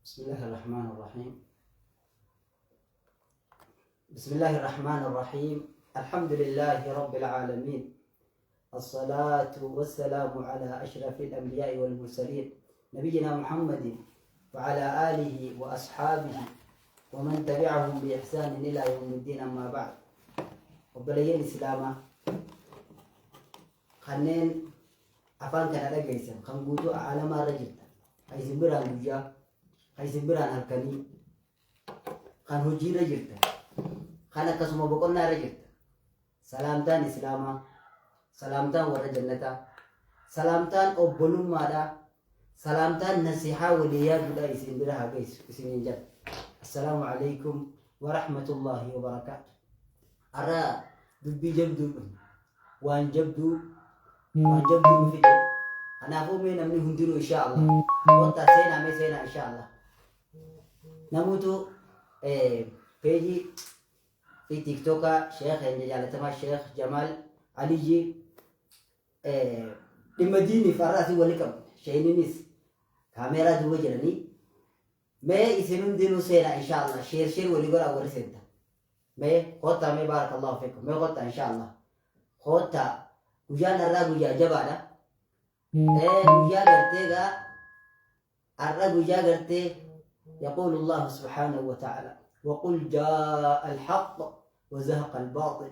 بسم الله الرحمن الرحيم. بسم الله الرحمن الرحيم. الحمد لله رب العالمين، الصلاة والسلام على أشرف الأنبياء والمرسلين نبينا محمد وعلى آله وأصحابه ومن تبعهم بإحسان إلى يوم الدين. أما بعد، وبليين الإسلام خنين أفان كان رجيسا خنقوتو على ما رجلت هاي زبران وجا هاي زبران هالكني خن هجي رجلت خنا كسم بقولنا رجلت سلامتان إسلاما سلامتان ورا جنتا سلامتان أبولم مادا سلامتان نصيحة وليا بدا يسين برا هاجيس يسين جد. السلام عليكم ورحمة الله وبركاته. أرى دبي جبدو وان جبدو مفيد. أنا أقول من أمني هنديرو إن شاء الله. وقت سينا مسينا إن شاء الله. نموتو بيجي في تيك توك شيخ يعني تما الشيخ جمال علي المديني فراسي ولكم شينينيس كاميرا دو جرني ما يسنون دينو سينا إن شاء الله شير وليقول أول سنة ما خطة ما بارك الله فيكم ما خطة إن شاء الله خطة وجانا الرجل جا جبانا وجا قرتيغا الرجل جا قرتي يقول الله سبحانه وتعالى وقل جاء الحق وزهق الباطل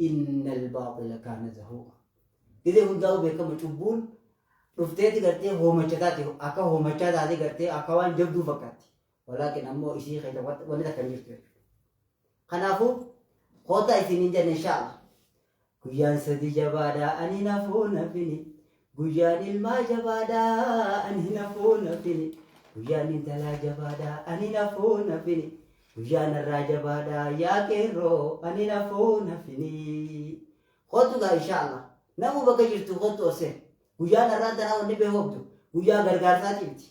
إن الباطل كان زهوقا. إذا هم جاوا بكم تشوفون رفتي قرتي هو مشتاتي أكا هو مشتات هذه قرتي أكوان جبدو فكاتي ولكن أمو إشي خير ولا تكملت خنافو خطة إثنين إن شاء الله. Guyaan sadi jabaadhaa ani nafoo nafini guyyaan ilmaa jabaadhaa ani nafoo nafini guyyaan intalaa jabaadhaa ani nafoo nafini guyyaan irraa jabaadhaa yaa qeerroo ani nafoo nafini. Kootu gaa inshaallah namu bakka jirtu kootu osee guyyaan irraan tanaa wanni beekomtu guyyaa gargaarsaatiifti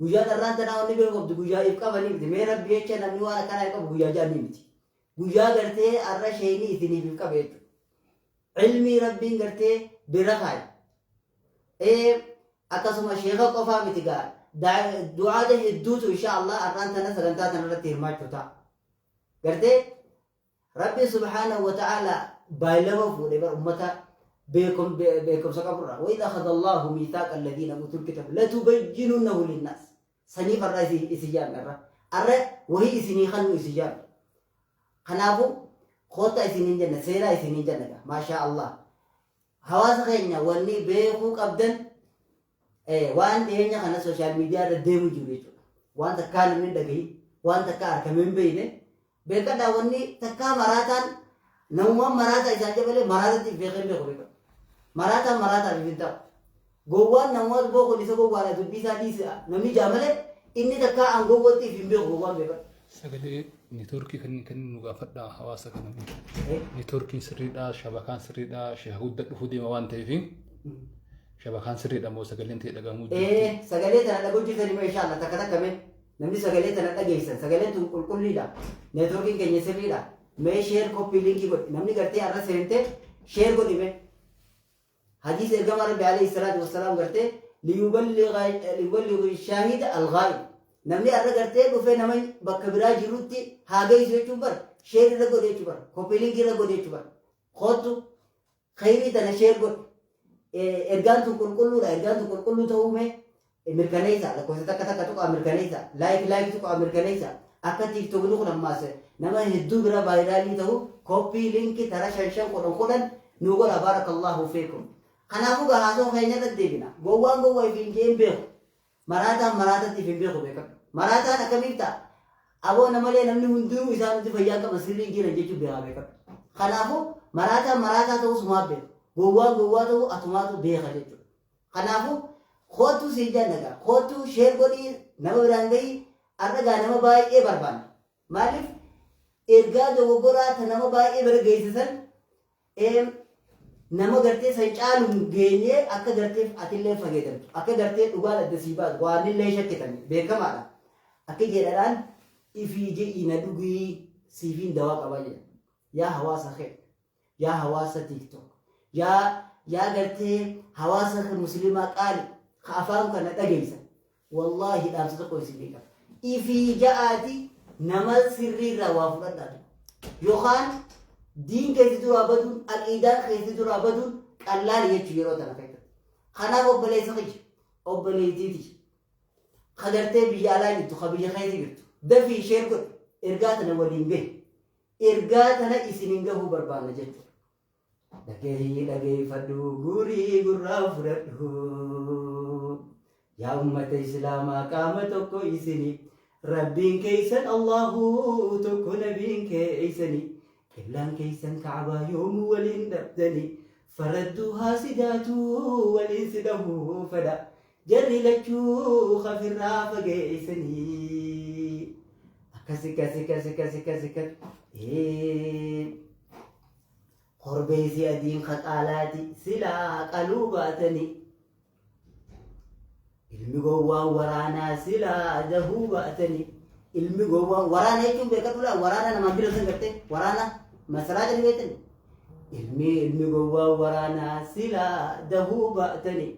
guyyaan irraan tanaa wanni beekomtu guyyaa if qabaniifti mee rabbi jecha namni waan akkanaa qabu guyyaa jaanniimti guyyaa gartee arra sheeyni isiniif if qabeetu علمي ربي قرتي برخاي أكسم الشيخ قفا متقال دعاء ده الدوت إن شاء الله أرانتنا سلامتنا نرتيه ما تطع قرتي ربي سبحانه وتعالى بايلهم فولي أمتا بكم سكبرا وإذا أخذ الله ميثاق الذين أوتوا الكتاب لا تبينونه للناس سنيف الرئيس إسجام وهي سنيخان إسجام خنابو خطة إثنين جنة سيرة إثنين جنة ما شاء الله حواس خيرنا واني بيخوك أبداً وان دينيا خنا سوشيال ميديا رديمو جوريجو وان تكال من دقي وان تكار كمين بينه بيكا واني تكا مراتان نوما مراتا إذا جبلي مراتا تفيقين بيخو مراتا بيفنتاو غوان نوات بوكو لسا غوانا تبسا ديسا نمي جامله إني تكا أنغوغو تفين بيخو غوان بيكا سجلي نتوركي كن نقافدا حواسا كنا نتوركي سريدا شبكان سريدا شهود دفودي موان تيفين شبكان سريدا مو سجلين تي دغامو سجلي تنا دغو جيتني ما شاء الله تكدا كمن نمي سجلي تنا دغيسن سجلي تون كل ليدا نتوركي كني سريدا ما شير كوبي لينكي بو نمني غرتي ارا سنته شير كو ديبه حديث الجمر عليه الصلاه والسلام غرتي ليبلغ الشاهد الغائب namni arra gartee dhufee nama bakka biraa jirutti haagaysu jechuun bar sheer irra godhe jechuu bar koppiliinki irra godhe jechuu bar kootu khayrii tana sheer godhe ergaan tun qulqulluudha ergaan tun qulqulluu ta'uu mee mirkaneessa lakkoofsa takka tuqaa mirkaneessa laayik tuqaa mirkaneessa akka tiiktookni kun ammaas nama hedduu bira vaayiraalii ta'u koppiliinki tara shan kudhan nu godha baarakallahu feekum. Kanaafuu gahaasoo keenya irratti deebina gowwaa ifiin jeen beeku maraata tifin beeku beekan maraataan akkamiif ta'a aboo namalee namni hundinuu isaanitti fayyaa qaba sirrii jiran jechuun beekan kanaafuu maraataa ta'uu sumaa beeku gowwaa ta'uu atumaatu beeka jechuudha. Kanaafuu kootu sii jannaga kootu sheer godhii nama biraan gahii arragaa nama baay'ee barbaanna maaliif ergaa dogoggoraa ta nama baay'ee bira geessisan nama gartee san caaluun geenyee akka gartee atillee fageetamtu akka gartee dhugaan adda sii baatu waanillee shakkitan beekamaadha akka jedhadhaan ifii je'iina dhugii siifiin dawaa qaba jedha yaa hawaasa kee yaa hawaasa tiktok yaa gartee hawaasa muslimaa qaali afaan kana dhageessan والله دام صدقوا يسيبك إفي جاءتي نما سري روافضة يوخان دين كيف ترابدون الإدار كيف ترابدون قلال يجيرو تنفيت خنا وبلي سخيج وبلي تيتي خدرتي بيالا جتو خبيجي خيزي جتو دفي شيركو إرقاتنا ولين به إرقاتنا إسنينغه بربان جتو لكي فدو غوري غرا فرده يا أمة الإسلام قامتك إسني ربين كيسن الله تكو نبين كيسني كلان كيسن كعبا يوم ولين دبدني فردوها سداتو ولين سده فدا جري لكو خفر رافق إسني كسك قربيسي أدين خطالاتي سلا قلوباتني المجوان ورانا سلا دهوباتني المجوان ورانا يجون بيكتولا ورانا نما بيرسن كرتة ورانا مسراج البيتني المجوان ورانا سلا دهوباتني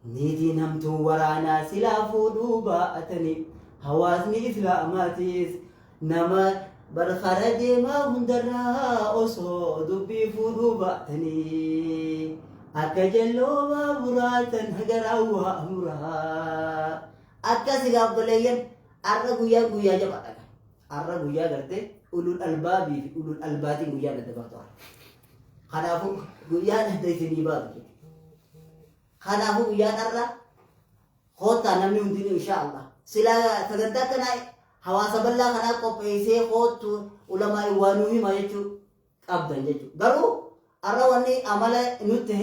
نيتي نمتو ورانا سلا فودوباتني هواسني إسلاماتيس نما برخرج ما هندرا أصو دبي فروباتني أكجلو ما براتن هجراوا أمرا أكاسي قبلين أرجويا جويا جبارك أرجويا قرتة أولو الألباب أولو الألبات جويا ندبرتوها خنافو جويا نديسني باب خنافو جويا نرى خوتا نمي هندين إن شاء الله سلا تقدر كناي حواس بالله خنا قبيسه خوت علماء وانوي ما يجو أبدا يجو قالوا أرواني عمله نوته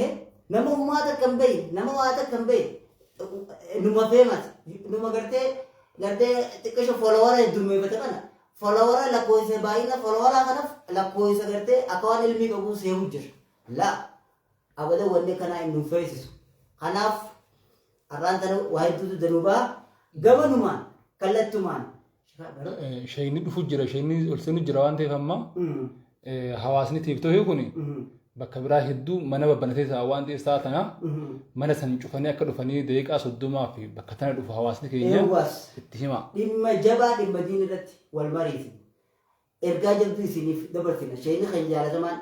نمو ما تكمبي نمو ما تكمبي نما فيمس نما قرته تكشف فولورا الدمي بتكنا فولورا لا كويس باينا فولورا خنا لا كويس قرته أكوان علمي كبو سيهوجر لا أبدا وني كنا إنه فيسس خناف أرانتنا واحد دنوبا قبلنمان كلتمان شيني بفجرة شيني ألسنو جروان تي فما حواسني تيفتو هيو كوني بكبرا هدو منا ببنتي ساوان تي ساتنا منا سنشوفني أكدو فني ديك أسودو ما في بكتنا دو حواسني كينيا اتهما لما جبا لمدينة والمريض إرجع جبتي سنيف دبرتنا شيني خنجال زمان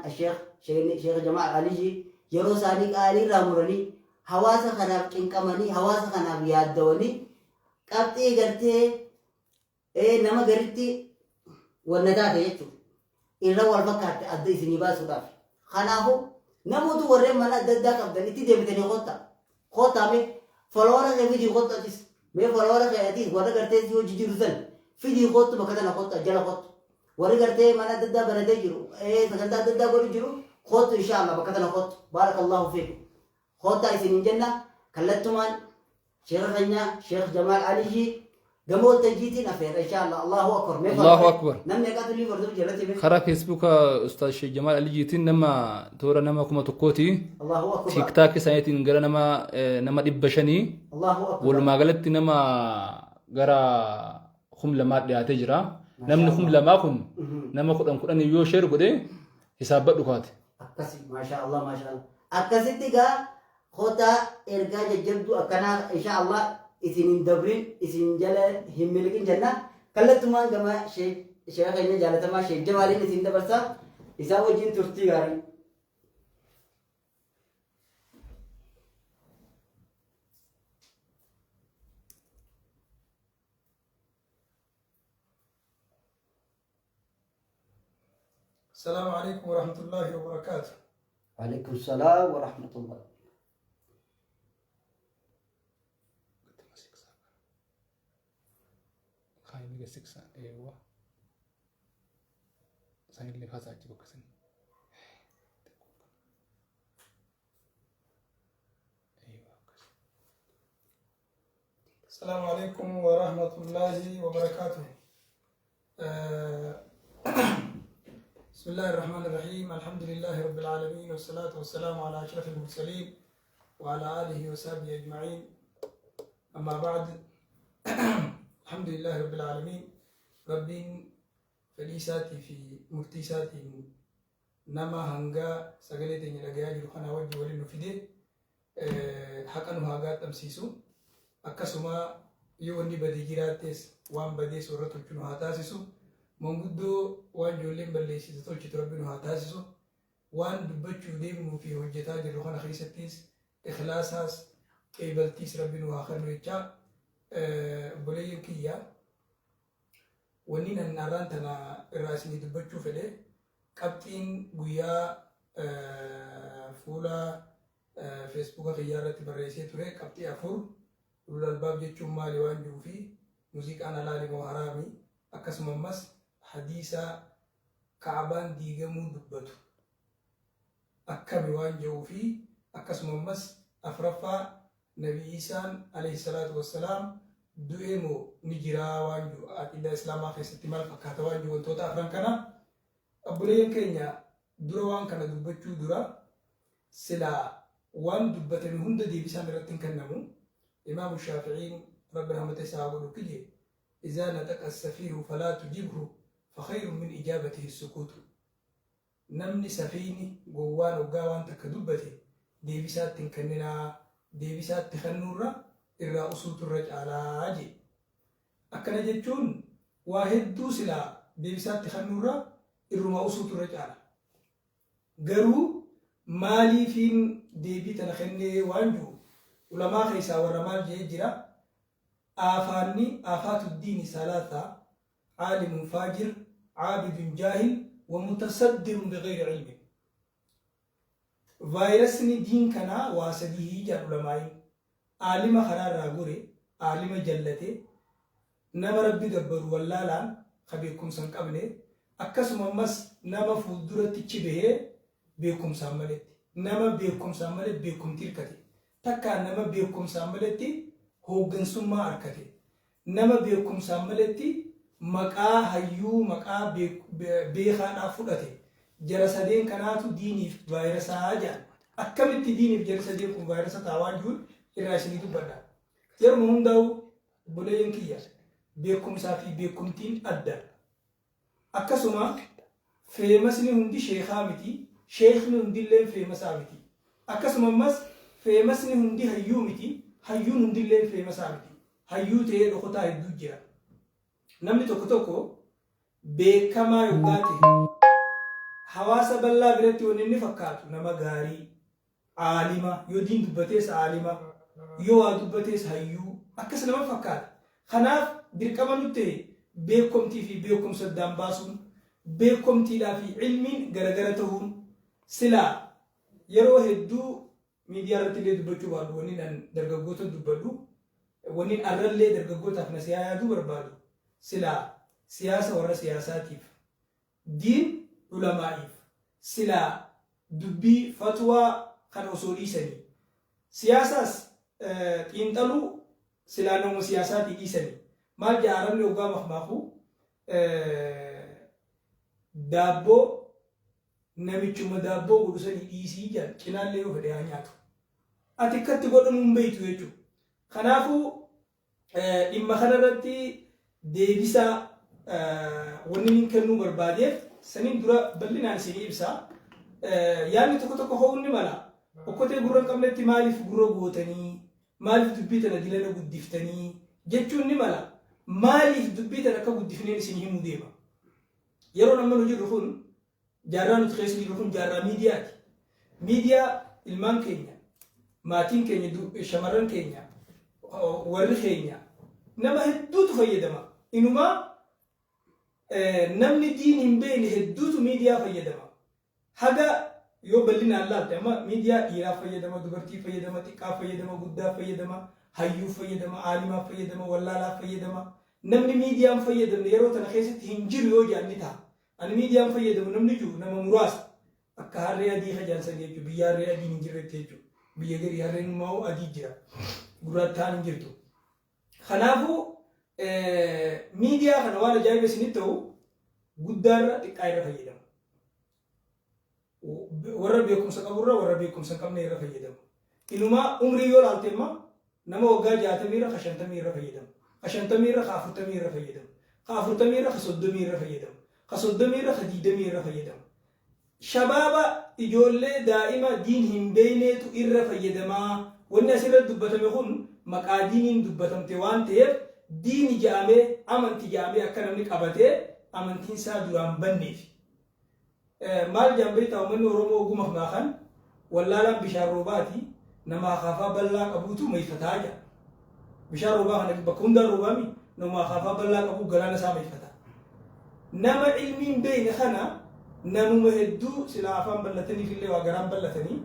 شيخ جماعة علي يرو سانيك علي رامورني حواس خناب كنكماني حواس خناب يادوني قبتي قرتي نما قرتي والنداء يجو إلا والفكات أدي سنيبا سوداف خنافو نموتو ورم منا ددا قبضني تدي بتني خطة مي فلورا في دي خطة تيس مي فلورا في دي ورا قرتي جو جدي رزل في دي خطة بكتنا خطة جلا خطة ورا قرتي منا ددا بردي جرو تكنتا ددا بردي جرو خطة إن شاء الله بكتنا خطة بارك الله فيكم خطة إسنين جنة كلتمان شيخ خنيا شيخ جمال علي جمول تجيتين أفير إن شاء الله الله أكبر الله أكبر نم يقاتل لي برضو جلتي خرا فيسبوك أستاذ شيخ جمال علي جيتين نما تورا نما كما تقوتي الله أكبر تيك تاك سايتين غرا نما دبشني الله أكبر ولما قالت نما غرا خم لما دياتي جرا نم خم لما كن نما كدن يو شير بده حساب بدوكات أكسي ما شاء الله ما شاء الله أكسي تيجا خطة إرجاع جدو أكنا إن شاء الله إسنين دبرين إسنين جلا هم ملكين جنة كلا تمان كما شيخ إني جالا تما شيخ جمالين إسنين دبرسا إسا وجين ترتي غاري السلام عليكم ورحمة الله وبركاته. عليكم السلام ورحمة الله. خاين سكسا ايوه ساين اللي خاص عجبك سن ايوه السلام عليكم ورحمة الله وبركاته. بسم الله الرحمن الرحيم. الحمد لله رب العالمين والصلاة والسلام على أشرف المرسلين وعلى آله وصحبه أجمعين. أما بعد الحمد لله رب العالمين. ربين فليساتي في مرتيساتي نما هنگا سغلتي نلغيا جرخنا وجه ولن فيدي حقا هاغا تمسيسو أكسما يوني بدي جراتيس وان بدي سورة تلقنو هاتاسسو منقدو وان جولين بليسي تلقي تربينو هاتاسسو وان دبتشو ديمو في هجتا جلوخان خيستيس إخلاصاس كيبلتيس ربينو آخرنو يتشا بوليين كيا ونين الناران تنا الراسني دبتشو فلي كابتين قويا فولا فيسبوك خيارة بريسي توري كابتي أفور لولا الباب جتشو مالي وانجو في موسيقى أنا لالي وحرامي أكس ممس حديثة كعبان ديغمو دبتو أكامي وانجو في أكس ممس أفرفا نبي إيسان عليه الصلاة والسلام دوئمو نجرا وانجو إلا إسلاما في ستمال فكاتا وانجو وانتوتا أفرانكنا أبوليين كينيا dura waan kana dubbachuu dura sila waan dubbatan hunda deebisan irratti kennamu imam shafi'in rabbi rahmatu saabu kije idza nataqa as-safihu fala tujibhu fa khayrun min ijabatihi as-sukut namni safini gowwan ogawan takadubbate deebisatti kennina deebisatti khannurra irra usuturra caalaaji akkana jechuun waa hedduu sila deebisatti khannurra irruma usuturra caala garuu maaliifin deebii tana kennee waanju ulamaa keessaa warra maal jee jira aafaanni aafaatu diini salaasa caalimun faajir caabidun jaahil ومتصدر بغير علم فيروسني دين كنا واسديه جار علماء عالم خرار راغوري عالم جلته نما ربي دبر ولا لا خبيكم سنقبله أكسم مس نما فودرة تشبه بيكم ساملت نما بيكم ساملت بيكم تلكتي تكا نما بيكم ساملتي هو جنسما أركتي نما بيكم ساملتي مقا هيو مقا بيخانا فلتي جرسدين كاناتو ديني فيروس حاجة أكملت ديني جرسدين كم فيروس تاواجول إراشني تبدا يرمون داو بولين كيا بيكم سافي بيكم تين أدى أكسما فيمسني هندي شيخامتي شيخني هندي لين فيمسامتي أكسما مس فيمسني هندي هيومتي هيون هندي لين فيمسامتي هيو تيه رخوتا هدوجيا namni tokko tokko beekamaa yookaati hawaasa bal'aa biratti wanni inni fakkaatu nama gaarii aalima yoo diin dubbatees aalima yoo waa dubbatees hayyuu akkas nama fakkaata kanaaf dirqama nutti beekumtii fi beekumsa addaan baasuun beekumtiidhaa fi ilmiin garagara ta'uun silaa yeroo hedduu miidiyaa irratti illee dubbachuu baadu wanni dargaggoota dubbadhu wanni arrallee dargaggootaaf nasihaa yaaduu barbaadu سلا سياسة ورا سياساتيف دين علمائيف سلا دبي فتوى خن أصولي سني سياسة ينتلو سلا نوم سياساتي دي سني ما جارم لوجا مخماخو دابو نبي شو مدابو ورسني إيسي جان كنا ليه في دهانياتو أتكتب تقول مبيتو يجو خنافو إما خنرتي deebisa wanni min kennuu barbaadeef saniin dura bal'inaan isinii ibsa yaadni tokko tokko ho'uun ni mala okkotee gurra hin qabnetti maaliif gurra gootanii maaliif dubbii tana dilana guddiftanii jechuun ni mala maaliif dubbii tana akka guddifneen isinii himuu deema yeroo namni hojii jiru kun jaarraa nuti keessa jiru kun jaarraa miidiyaati miidiyaa ilmaan keenya maatiin keenya shamarran keenya warri keenya nama hedduutu fayyadama inuma namni diin hin beekne hedduutu miidiyaa fayyadama haga yoo bal'inaan laalte amma miidiyaa dhiiraa fayyadama dubartii fayyadama xiqqaa fayyadama guddaa fayyadama hayyuu fayyadama aalimaa fayyadama wallaalaa fayyadama namni miidiyaan fayyadamne yeroo tana keessatti hin jiru yoo jaanni ta'a ani miidiyaan fayyadamu namni jiru nama muraasa akka harree adii hajaansan jechuudha biyya harree adii hin jirretti jechuudha biyya garii harreen immoo adii jira gurraattaan hin jirtu kanaafuu miidiyaa kana waan ajaa'iba isinitti ta'u guddaarra xiqqaa irra fayyadamu warra beekumsa qaburra warra beekumsa hin qabne irra fayyadamu inumaa umrii yoo laalte immoo nama waggaa 60 irra 50 irra fayyadamu 50 irra 40 irra fayyadamu 40 irra 30 irra fayyadamu 30 irra 20 irra fayyadamu shabaaba ijoollee daa'ima diin hin beeyneetu irra fayyadamaa wanni asirratti dubbatame kun maqaa diiniin dubbatamte waan ta'eef diini jaamee amanti jaamee akka namni qabatee amantiin isaa duraan banneef maal jambee ta'u manni Oromoo oguma maakan wallaalaan bishaan roobaati nama haafaa bal'aa qabuutu meeyfataa jira bishaan roobaa kana bakka hundaa roobaami nama haafaa bal'aa qabu galaana isaa meeyfata nama ilmiin beeyne kana namuma hedduu silaa afaan bal'ataniif illee waa garaan bal'atanii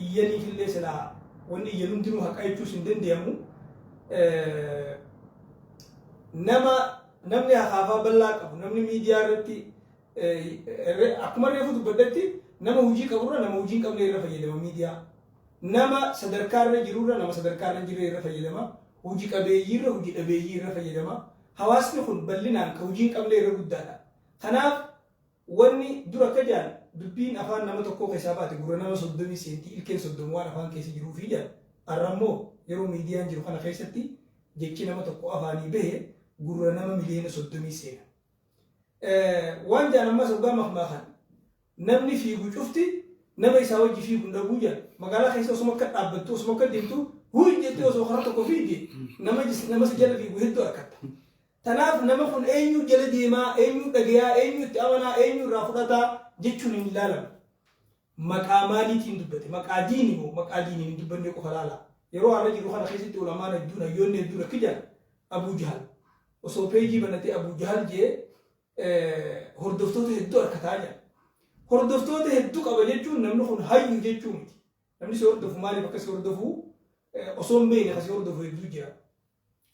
iyyaniif illee silaa wanni iyyanuun dinuu haqa jechuus hin dandeemu namni haafaa bal'aa qabu namni miidiyaa irratti akkuma reefu dubbadatti nama hojii qaburra nama hojii hin qabne irra fayyadama miidiyaa nama sadarkaa irra jirurra nama sadarkaa irra jiru irra fayyadama hojii qabeeyyii irra hojii dhabeeyyii irra fayyadama hawaasni kun bal'inaan ka hojii hin qabne irra guddaadha kanaaf wanni dura akka jaan dubbiin afaan nama tokkoo keessaa baate gurra nama 30 sentii ilkeen 30 waan afaan keessa jiruu fi jaan arrammoo yeroo miidiyaan jiru kana keessatti jechi nama tokko afaanii bahe gurra nama miliyoona 30 seena waan jaan ammas ogaa makmaakan namni fiigu cufti nama isaa wajji fiigu dhabuu jaan magaalaa keessa osuma akka dhaabbattu osuma akka deemtu huyi jettee osoo karaa tokko fiigde nama si jala fiigu hedduu argatta tanaaf nama kun eenyu jala deemaa eenyu dhagayaa eenyu itti amanaa eenyu irraa fudhataa jechuun hin ilaalamu maqaa maaliitiin dubbate maqaa diinii moo maqaa diiniin hin dubbanne qofa laala yeroo har'a jiru kana keessatti ulamaan hedduun hayyoonni hedduun akka jiran Abuu Jahal osoo peejii banatee Abuu Jahal jee hordoftoota hedduu argataa jira hordoftoota hedduu qaba jechuun namni kun hayyu jechuu miti namni si hordofu maaliif akka si hordofu osoo hin beekne akka si hordofu hedduu jira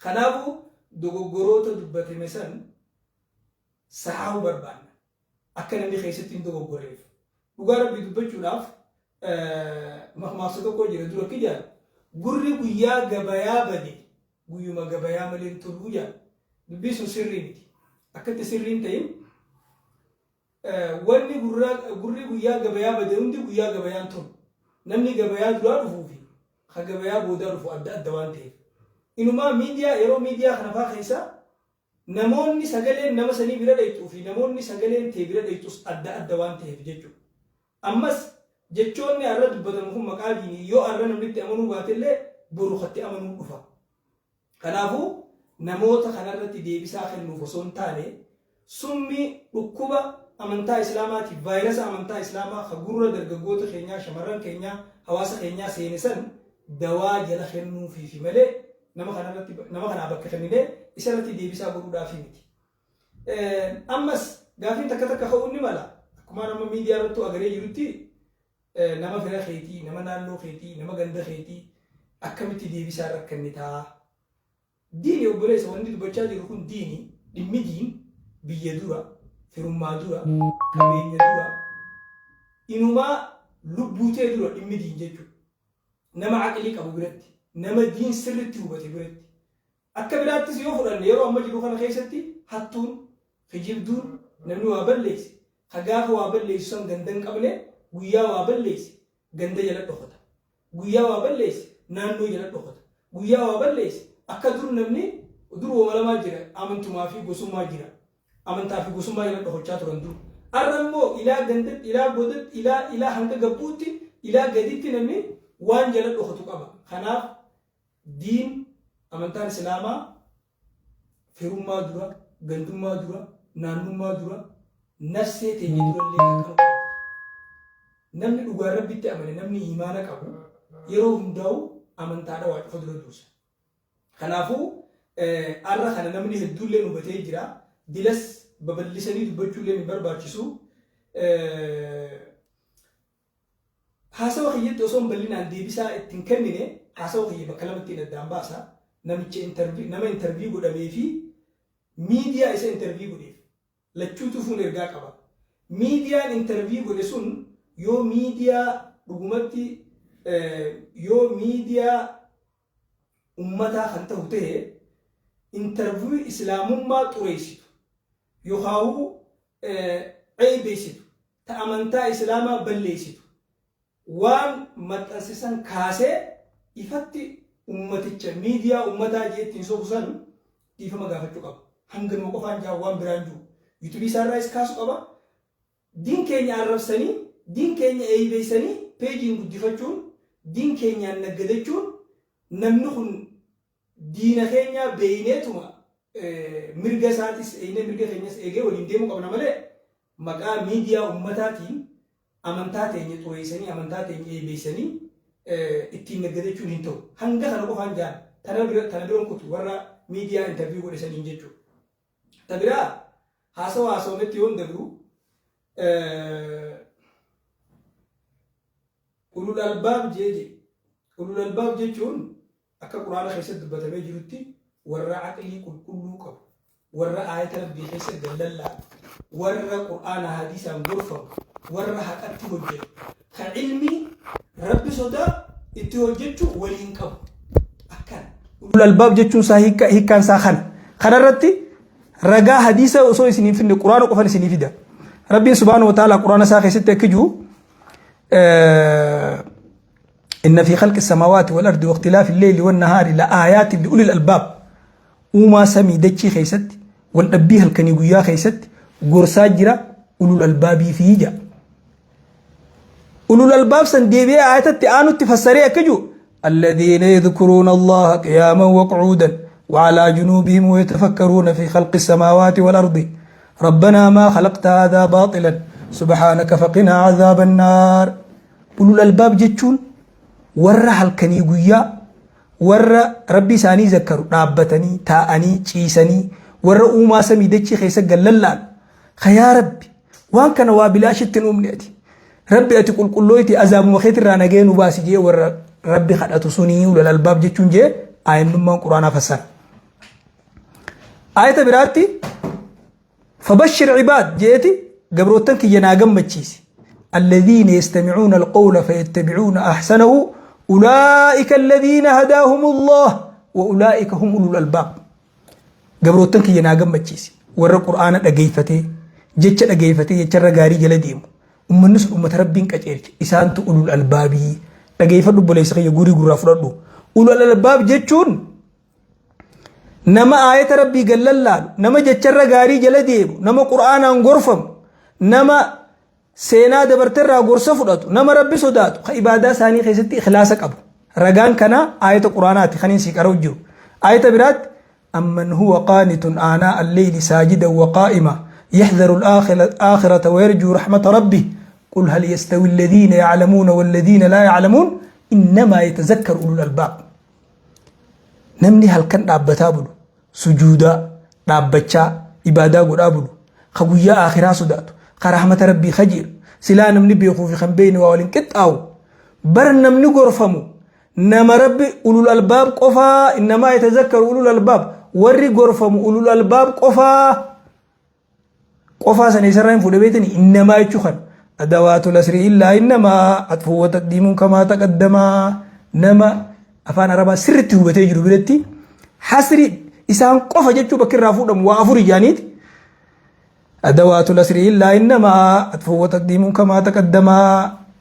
kanaafuu dogoggoroota dubbatame san sahaa'uu barbaanna akka namni keessatti hin dogoggorreef dhugaa rabbii dubbachuudhaaf makmaaksa tokko jira dura akka jaan gurri guyyaa gabayaa bade guyyuma gabayaa malee toluu jaan dubbii sun sirrii miti akkatti sirriin ta'in wanni gurri guyyaa gabayaa bade hundi guyyaa gabayaan tolu namni gabayaa duraa dhufuu fi ka gabayaa boodaa dhufu adda adda waan ta'eef inumaa miidiyaa yeroo miidiyaa kana faa keessa namoonni sagaleen nama sanii bira dhayxuu fi namoonni sagaleen tee bira dhayxus adda adda waan ta'eef jechuudha ammas jechoonni har'a dubbatamu kun maqaa diinii yoo har'a namni itti amanuu baatellee boru katti amanuu dhufa kanaafuu namoota kanarratti deebisaa kennuuf osoo hin taane summi dhukkuba amantaa islaamaatiif vaayirasa amantaa islaamaa ka gurra dargaggoota keenyaa shamarran keenyaa hawaasa keenyaa seene san dawaa jala kennuufi malee nama kanaa bakka kennine isarratti deebisaa godhuudhaaf miti ammas gaafiin takka takka ka'uu ni mala akkuma nama miidiyaa irratti agaree jirutti nama fira keetii nama naannoo keetii nama ganda keetii akkamitti deebisaa rakkannitaa diini obboleessa wanni dubbachaa jiru kun diini dhimmi diin biyya dura firummaa dura qabeenya dura inumaa lubbuutee dura dhimmi diin jechuudha nama aqlii qabu biratti nama diin sirritti hubate biratti akka biraattis yoo fudhanne yeroo amma jiru kana keessatti hattuun kijibduun namni waa balleesse hagaafa waa balleessu san ganda hin qabne guyyaa waa balleesse ganda jala dhokata guyyaa waa balleesse naannoo jala dhokata guyyaa waa balleesse akka dur namni dur wamalamaa jira amantumaa fi gosummaa jira amantaa fi gosummaa jala dhokachaa turan dur arra immoo ilaa ganda ilaa godatti ilaa hanga gabbuutti ilaa gaditti namni waan jala dhokatu qaba kanaaf diin amantaan islaamaa firummaa dura gandummaa dura naannummaa dura nafsee teenya durallee kan namni dhugaa rabbitti amane namni imaana qabu yeroo hundaa'u amantaadha waa cufa dura dursa kanaafuu arra kana namni hedduullee hubatee jira dilas babal'isanii dubbachuullee ni barbaachisu haasawa kiyyatti osoo hin bal'inaan deebisaa ittiin kennine haasawa kiyya bakka lamatti hin addaan baasa nama intervii godhamee fi miidiyaa isa intervii godheef lachuutu fuun ergaa qaba miidiyaan intervii godhe sun yoo miidiyaa dhugumatti yoo miidiyaa ummataa kan ta'u ta'e intervii islaamummaa xureessitu yookaan ceebeessitu ta amantaa islaamaa balleessitu waan maxxansisan kaasee ifatti ummaticha miidiyaa ummataa jeettiin sokusan dhiifama gaafachuu qaba hanganuma qofaan jaa waan biraan jiru yuutuubii isaarraas kaasuu qaba diin keenya arrabsanii diin keenya eeybeessanii peejiin guddifachuun diin keenyaan naggadachuun namni kun diina keenya beeyneetuma mirga isaatis mirga keenyas eegee waliin deemuu qabna malee maqaa miidiyaa ummataatiin amantaa teenya xureessanii amantaa teenya eebeessanii ittiin naggadechuun hin ta'u. Hanga kana qofaan jaan tana biroon kutu warra miidiyaa interviyuu godhesaniin jechuudha. Ta biraa haasawametti yoon dabru ulul albaab jeeje. Ulul albaab jechuun akka quraana keessatti dubbatamee jirutti warra aqlii qulqulluu qabu, warra aayata rabbii keessatti dallallaa, warra quraana hadiisaan gorfamu, warra haqatti hojjetu, kan ilmi rabbi sodaa itti hojjechuu waliin qabu. Akkan ulul albaab jechuun isaa hiikkaan isaa kanarratti ragaa hadiisa osoo isin hin finne quraana qofan isin fida. Rabbiin subhaanahu wa ta'ala quraana isaa keessatti akka jiru إن في خلق السماوات والأرض واختلاف الليل والنهار لآيات لأولي الألباب وما سمي دجي خيست والنبيه الكنيقيا خيست قرساجرة أولو الألباب فيجا أولو الألباب سنديبيا آيات التعانو تفسريا كجو الذين يذكرون الله قياما وقعودا وعلى جنوبهم ويتفكرون في خلق السماوات والأرض ربنا ما خلقت هذا باطلا سبحانك فقنا عذاب النار أولو الألباب جتشون warra halkanii guyyaa warra rabbi isaanii zakkaru dhaabbatanii taa'anii ciisanii warra uumaa samii dachii keessa gallallaan yaa rabbi waan kana waa bilaashitti nuumne ati rabbi ati qulqullooyti azaabuma keetirraa nagee nu baasi jee warra rabbi kadhatu sunii ulul albaab jechuun jee aayannummaan quraanaa fassara. Aayata biraatti fabashshir cibaad jeeti gabrootan kiyya naa gammachiisi الذين يستمعون القول فيتبعون أحسنه أولئك الذين هداهم الله وأولئك هم أولو الألباب قبروتن كي يناغم مجيسي ورى قرآن أغيفتي جيتش أغيفتي يتشر غاري جلديم النسل أمة ربين كجيرج إسانتو أولو الألباب أغيفت رب ليس خي يقوري قرافر أولو الألباب جيتشون نما آية ربي قال الله نما جيتشر غاري جلديم نما قرآن أنغرفم نما سينا دبرتر غورسا فداتو نما ربي سوداتو عباده ثاني خيستي اخلاص قبو رغان كنا ايه القرانات خنين سيقرو جو ايه برات امن هو قانت آناء الليل ساجدا وقائما يحذر الآخرة ويرجو رحمة ربه قل هل يستوي الذين يعلمون والذين لا يعلمون انما يتذكر اولو الالباب نمني هل كان دابتابلو سجودا دابچا عباده غدابلو خغويا اخره سوداتو كرحمة ربي خجير سلا نمني بيخو في خنبين وولين كتاو بر نمني غرفمو نما ربي أولو الألباب قفا إنما يتذكر أولو الألباب وري غرفمو أولو الألباب قفا سنيسرين فود بيتني إنما يتشخن أدوات الأسر إلا إنما عطف وتقديم كما تقدم نما أفان ربا سرته بتجرب بلتي حسري إسان قفا جتشو بكر رافودم وافوري جانيت أدوات الأسر إلا إنما عطف وتقديم كما تقدم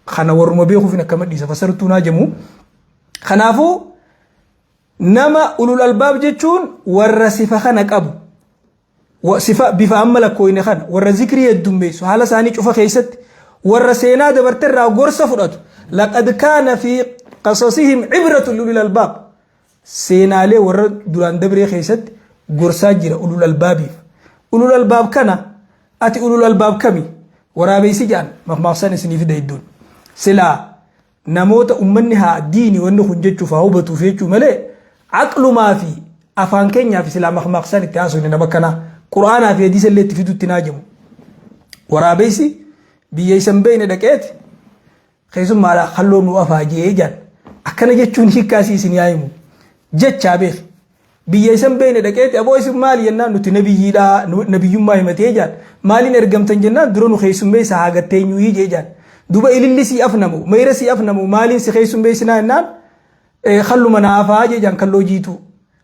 خنا ورم بيخو فينا كما دي فسرتنا جمو خنافو نما أولو الألباب جتشون ورصفة خنك أبو وصفة بفعمل كوين خن ورذكري الدمبيس وحالا ساني شوفا خيست ورسينا دبرتر غورسا فراتو لقد كان في قصصهم عبرة لأولو الألباب سينا لي ور دوران دبري خيست غورسا جيرا أولو الألباب أولو الألباب كان أتي أولو الألباب كمي ورابي سجان مخمصان سني في دايدون سلا نموت أمنها ديني وأنه خنجتشو فهوبتو فيتشو ملي عقل ما في أفان كينيا في سلا مخمصان التعاسو لنبكنا قرآن في حديث اللي تفيدو التناجم ورابي سي بيسن بين دكيت خيسم مالا خلون وافاجي جان أكنا جتشون هكاسي سنيايمو جتشا بيخ بيسن بين دكيت أبو اسم مالي ينان نتي نبي لا نبي يوم ما يمتي جان مالي نرجم تنجنان درونو خيسم بيس هاجتين يجي جان دوبا إلي سي أفنمو ميرسي أفنمو مالين سي خيسم بيس نان خلو منا أفاجي جان خلو جيتو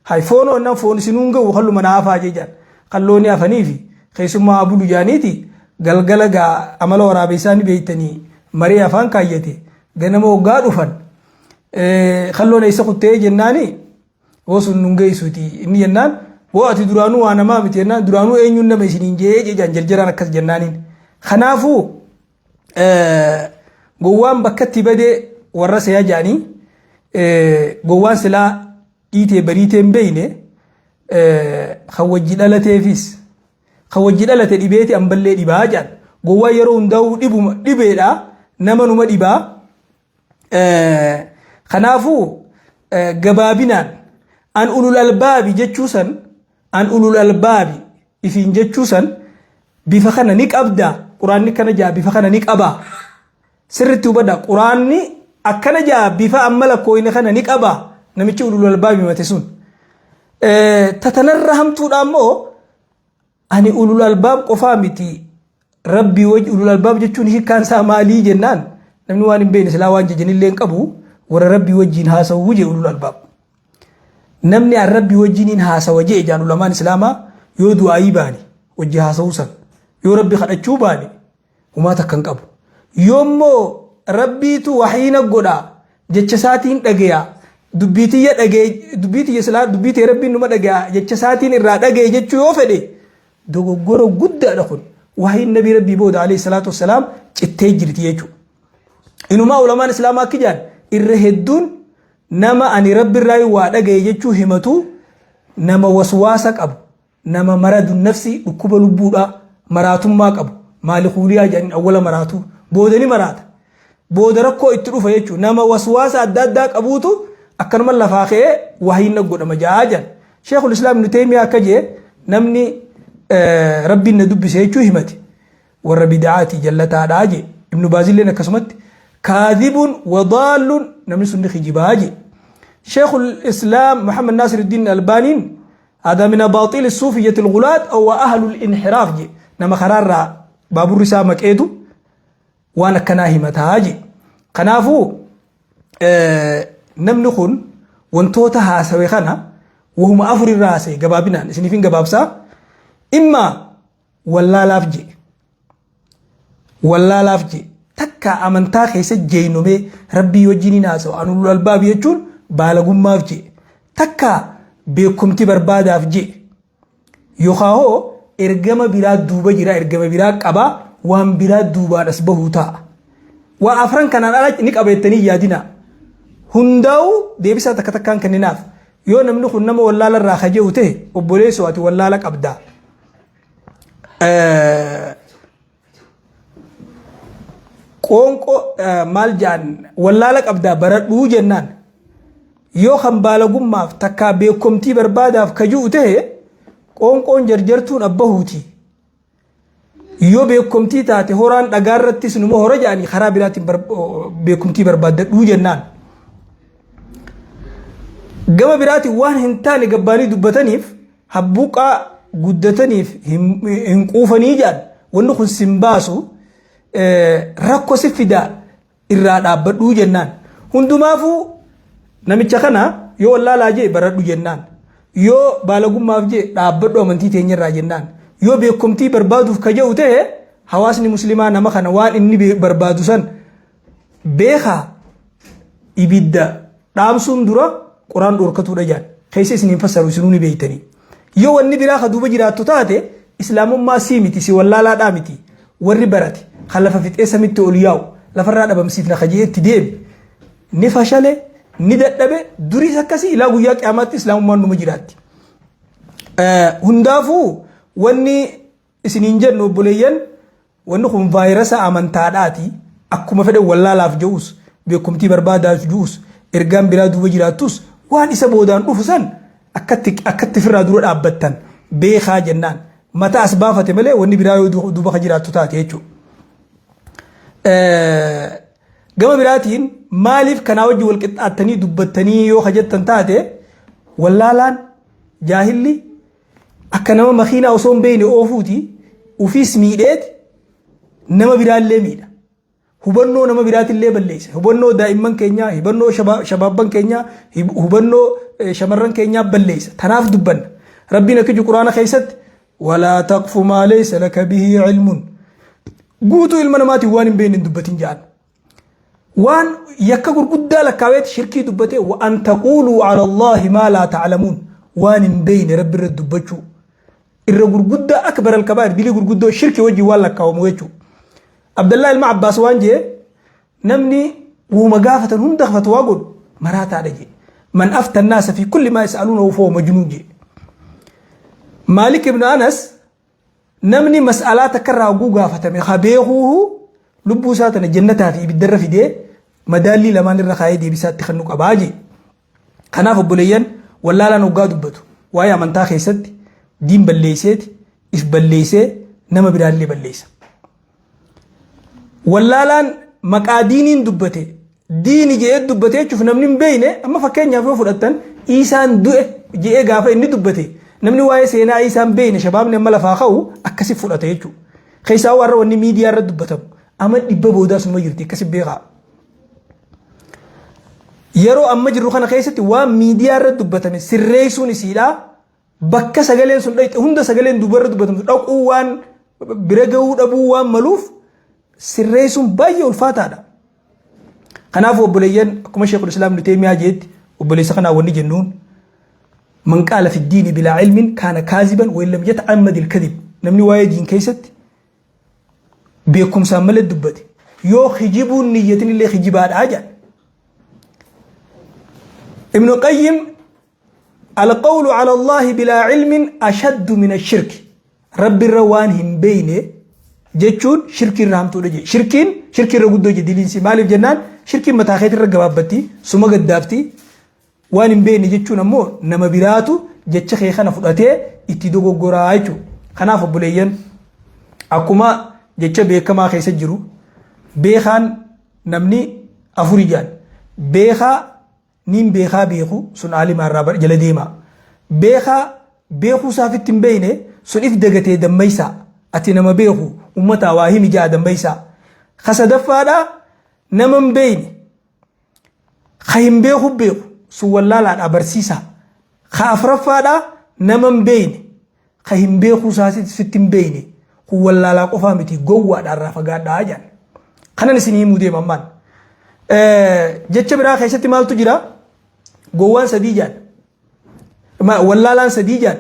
هاي فونو نان فون سنونغا وخلو منا أفاجي جان خلوني أفنيفي خيسم ما أبو جانيتي galgalaga amala waraabeysaani beeytanii marii afaan kaayyate ganama waggaa dhufan kalloon isa kuttee jennaani wosun nungeeysuuti inni jennaan woo ati duraanuu waa namaa miti jennaan duraanuu eenyuun nama isiniin jee jejaan jarjaraan akkas jennaaniin kanaafuu gowwaan bakkatti badee warra seeyaa jaanii gowwaan silaa dhiitee bariitee hin beeyne kan wajji dhalateefis kan wajji dhalate dhibeeti amballee dhibaa jedhan gowwaa yeroo hundaa'uu dhibeedha nama numa dhibaa kanaafuu gabaabinaan an ulul albaabi jechuusan an ulul albaabi ifiin jechuusan bifa kana ni qabda quraanni kana jaa bifa kana ni qaba sirritti hubadha quraanni akkana jaa bifa amma lakkooyne kana ni qaba namichi ulul albaabi mate sun tatanarra hamtuudha ammoo ani ulul albaab qofaa miti rabbii wajji ulul albaab jechuun hiikkaan isaa maalii jennaan namni waan hin beekne silaa waan jejanillee hin qabu warra rabbii wajjiin haasawuu jee ulul albaab namni an rabbii wajjiin haasawa jee ijaan ulamaan islaamaa yoo du'aayii baane wajji haasawuu san yoo rabbi kadhachuu baane humaa takka hin qabu yoommoo rabbiitu wahiina godha jecha isaatiin dhagaya dubbiitiyya dhagee dubbiitiyya silaa dubbiitee rabbiin numa dhagaya jecha isaatiin irraa dhagee jechuu yoo fedhe dogoggora guddaadha kun wahiin nabii rabbii booda alayhi salaatu wassalaam cittee jirti jechuudha. Inumaa ulamaan islaamaa akka jaan irra hedduun nama ani rabbi irraa waa dhagaye jechuu himatu nama waswaasa qabu nama maradu nafsi dhukkuba lubbuudha maraatummaa qabu maali kuuliyaa jedhanii awwala maraatu boodani maraata booda rakkoo itti dhufa jechuudha nama waswaasa adda addaa qabuutu akkanuma lafaa ka'ee wahiin godhama jaajan sheekul islaam ibnu taymiyaa akka jee namni rabbiin na dubbise jechuu himate warra bid'aati jallataadhaa jee ibnu baazilleen akkasumatti kaadhibun wadaalun namni sunni kijibaa jee sheikhul islaam muhammad naasir iddiin albaaniin هذا من أباطيل الصوفية الغلاة أو أهل الانحراف جي نما خرار بابور رسامة كيدو وانا كناهمة تاجي قنافو نمنخن وانتوتها سويخنا وهم أفر الراسي قبابنا نسنفين قبابسا إما ولا لافجي ولا لافجي تكا أمنتا خيسة جينو بي ربي وجيني ناسو أنو الباب يجون بالغم مافجي تكا beekumti barbaadaaf je yookaan ergama biraa duuba jira ergama biraa qaba waan biraa duubaadhas bahuu ta'a waan afran kanaan ala ni qabeettanii yaadina hundaa'u deebisaa takka takkaan kenninaaf yoo namni kun nama wallaala irraa kajee ta'e obboleessoo ati wallaala qabda qoonqoo maal jaan wallaala qabda baradhuu jennaan yoo kan baalagummaaf takkaa beekumtii barbaadaaf kajuu ta'e qoonqoon jarjartuun abbahuuti yoo beekumtii taate horaan dhagaarrattis numa hora jedhanii karaa biraatiin beekumtii barbaaddadhuu jennaan gama biraatiin waan hin taane gabbaanii dubbataniif habbuuqaa guddataniif hin quufanii jedhan wanni kun simbaasu rakkoo si fidaa irraa dhaabbadhuu jennaan hundumaafuu namicha kana yoo wallaalaa jee baradhu jennaan yoo baalagummaaf jee dhaabbadhu amantii teenyarraa jennaan yoo beekumtii barbaaduuf kaja'u ta'e hawaasni muslimaa nama kana waan inni barbaadu san beekaa ibidda dhaamsuun dura quraan dhorkatuudha jaan keessa isiniin fassaru isinuu ni beeytanii yoo wanni biraa ka duuba jiraattu taate islaamummaa sii miti si wallaalaadhaa miti warri barate kan lafa fixee samitti ol yaa'u lafarraa dhabamsiifna kajee itti deemi ni fashale ni dadhabe duris akkasii ilaa guyyaa qiyaamaatti islaamummaan numa jiraatti hundaafuu wanni isiniin jennu obboleeyyan wanni kun vaayirasa amantaadhaati akkuma fedhe wallaalaaf je'us beekumtii barbaadaaf je'us ergaan biraa duuba jiraattus waan isa boodaan dhufu san akkatti firraa dura dhaabbattan beekaa jennaan mataa as baafate malee wanni biraa yoo duuba ka jiraattu taate jechuudha. gama biraatiin maaliif kanaa wajji wal qixxaattanii dubbattanii yoo hajjattan taate wallaalaan jaahilli akka nama makiinaa osoo hin beekne oofuuti ufiis miidheeti nama biraallee miidha hubannoo nama biraatillee balleessa hubannoo daa'imman keenyaa hubannoo shabaabban keenyaa hubannoo shamarran keenyaa balleessa tanaaf dubbanna rabbiin akka quraana keessatti walaa taqfu maa laysa laka bihi cilmun guutuu ilma namaatiin waan hin beekne hin dubbatin jedhan وان يكبر قد لك كاويت شركي دبته وان تقولوا على الله ما لا تعلمون وان بين رب الرد بچو الرغور قد اكبر الكبائر بيلي غور قد شركي وجي ولا كاوموچو عبد الله المعباس وانجي نمني ومغافه هم دخفت واقول مراتا دجي من أفتى الناس في كل ما يسألونه فهو مجنون جي. مالك بن أنس نمني مسألات كرها وقوقا فتمي خبيهوه لبو ساتنا جنتها في بالدر في دي مدالي لما نرخاي دي بسات تخنوك أباجي خناف بوليان ولا لا نوقا دبتو وايا من تاخي سد دين بليسيت إف بليسي نما برالي بليس ولا لان مقادينين دبتي ديني جئت دبتي شوف نمني بينه أما فكين يافو فرطن إيسان دوئ جئ غافة إني دبتي نمني واي سينا إيسان بينه شباب نما لفاقو أكسب فرطة يجو خيسا وارا واني ميديا رد دبتم أما دبا بودا سنما يرتي كسب بيغا يرو أما جرو خانا خيستي وان ميديا رد دبتم سريسون سيلا بكا سغلين سن دايت هندا سغلين دوبر دبتم دوقو وان برغو دبو وان ملوف سريسون بايو الفاتادا خناف وبليان كما شيخ الإسلام ابن تيمية جد وبليس خنا وني جنون من قال في الدين بلا علم كان كاذبا وإن لم يتعمد الكذب نمني واي دين كيست بيكم سامل الدبت يو خجبوا النية اللي خجبها العجل ابن القيم القول على الله بلا علم أشد من الشرك رب الروانهم بينه جتشون شرك الرحمة ولجي شرك الرقود وجه دلين سمالي بجنان شرك متاخيت الرقبابتي سما قدافتي وان بيني جتشون أمو نما براتو جتش خيخانا فضاتي اتدوغو قرايتو خناف بوليين أكما جتش بيكما خيس جرو بيخان نمني أفوريجان بيخا نيم بيخا بيخو سن عالي مارابر جلديما بيخا بيخو سافت بيني سن إفدقتي دميسا أتي نما بيخو أمتا واهيمي جاء دميسا خسدفادا نمن بيني خيم بيخو بيخو سوالالا أبرسيسا خافرفادا نمن بيني خيم بيخو ساسد فتن بيني هو اللالا قفامتي قوة الرافقات داجان خنا نسيني مودي ممان جتش برا خيشتي مال تجرا قوان سديجان ما واللالا سديجان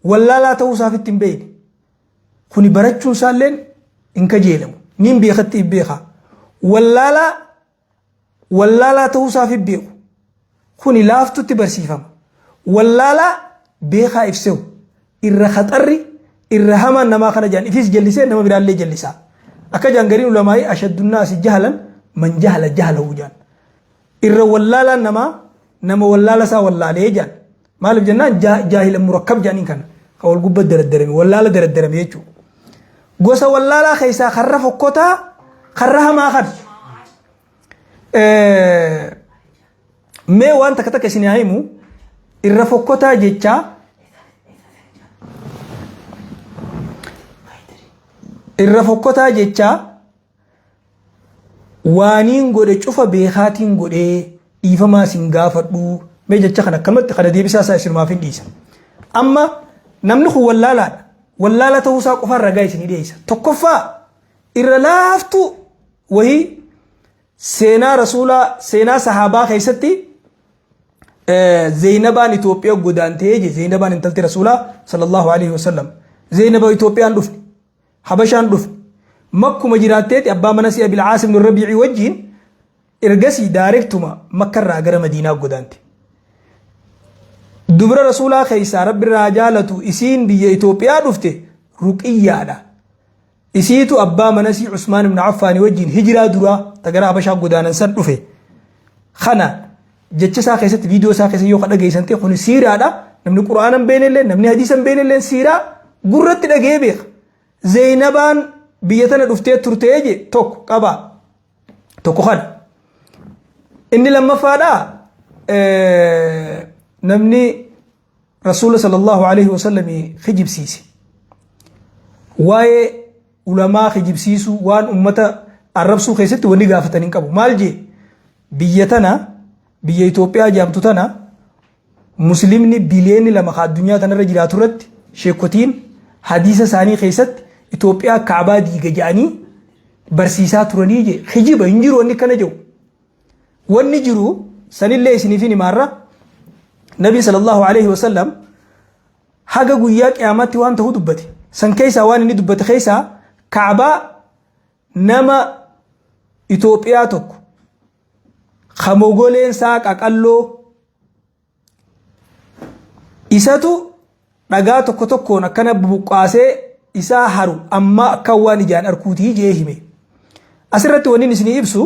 واللالا توسا فتن بيني كوني براتشو سالين إنك جيلم نين بيختي بيخا واللالا توسا في بيخو كوني لافتو تبرسيفم واللالا بيخا إفسو إرى خطري إرى هما نما خنا جان إفيس جلسين نما برالي جلسا أكا جانغرين علماء أشد الناس جهلا من جهله جان إرى واللالا نما واللالا سا واللالا جان مالب جنان جاهل مركب جانين كان قول قبة دردرمي واللالا دردرمي يجو قوسا واللالا خيسا خرف الكوتا خرها ما خد مي وان تكتك سنعيمو الرفوكوتا جيتشا الرفوكوتا جيتشا وانين قد شوفا بيخاتين قد إيفما سنغافردو مي جيتشا خنا كلمة خنا دي بساسا يسير ما فين ديسا أما نمنخو واللالا توسا قفار رقاي سني ديسا تقفا إرلافتو وهي سينا رسولا سينا صحابة خيستي زينبان إثيوبيا قدان تيجي زينبان انتلتي رسولا صلى الله عليه وسلم زينب إثيوبيا دفن حبشان دفن مكة مجراتات أبا منسي أبي العاصم بن الربيع وجين إرقسي داركتما مكة راقر مدينة قدان تي دبر رسولا خيسا رب الرجالة إسين بي إثيوبيا دفته رقية دا إسيتو أبا منسي عثمان بن عفان وجين هجرة درا تقرأ حبشا قدان انسان دفه خنا جتش ساقيست فيديو ساقيست يو خدا جيسنتي خوني سيرا دا نمني قرآن بين اللين نمني حديثا بين اللين سيرا قررت لغي بيخ زينبان بيتنا دفتي ترتيجي توك قبا توكو خد إني لما فادا نمني رسول صلى الله عليه وسلم خجب سيسي واي علماء خجب سيسو وان أمتا الربسو خيست وني غافتنين قبو مالجي بيتنا بيا إثيوبيا جامتو تنا مسلمني بليني لما خا الدنيا تنا رجلا ترد شيكوتين حديث ثاني خيست إثيوبيا كعبة دي جاني برسيسا ترانيجي خجيب إنجرو أني كنا جو ونجرو سني الله سنفيني مرة نبي صلى الله عليه وسلم حاجة قوياك أماتي وان تهو دبتي سن كيسا وان دبت خيسا كعبة نما إثيوبيا توك khamogoleen isaa qaqalloo isatu dhagaa tokko tokkoon akkana buqqaasee isaa haru amma akka waan ijaan arkuutii jee hime. Asirratti wanni isinii ibsu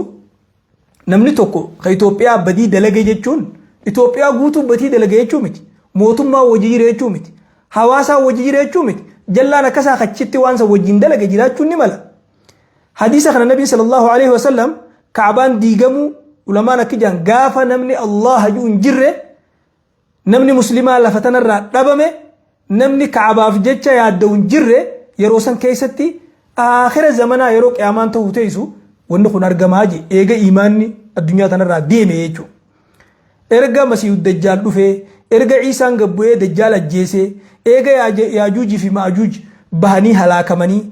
namni tokko ka Itoophiyaa badii dalage jechuun Itoophiyaa guutuu badii dalage jechuu miti. Mootummaa wajji jira jechuu miti. Hawaasaa wajji jira jechuu miti. Jallaan akkasaa kachitti waan sa wajjin dalage jiraachuun ni mala. Hadiisa kana Nabii sallallahu alaihi wasallam Kaabaan diigamu ulamaan akka jaan gaafa namni Allah hajuu hin jirre namni muslimaa lafa tanarraa dhabame namni Kaabaaf jecha yaadda'u hin jirre yeroo san keessatti aakhira zamanaa yeroo qiyaamaan ta'uu teessu wanni kun argamaa je eega imaanni addunyaa tanarraa deeme jechuudha. Erga Masiihu Dajjaal dhufee erga Ciisaan gabbu'ee Dajjaal ajjeesee eega Yaajuujii fi Maajuuj bahanii halaakamanii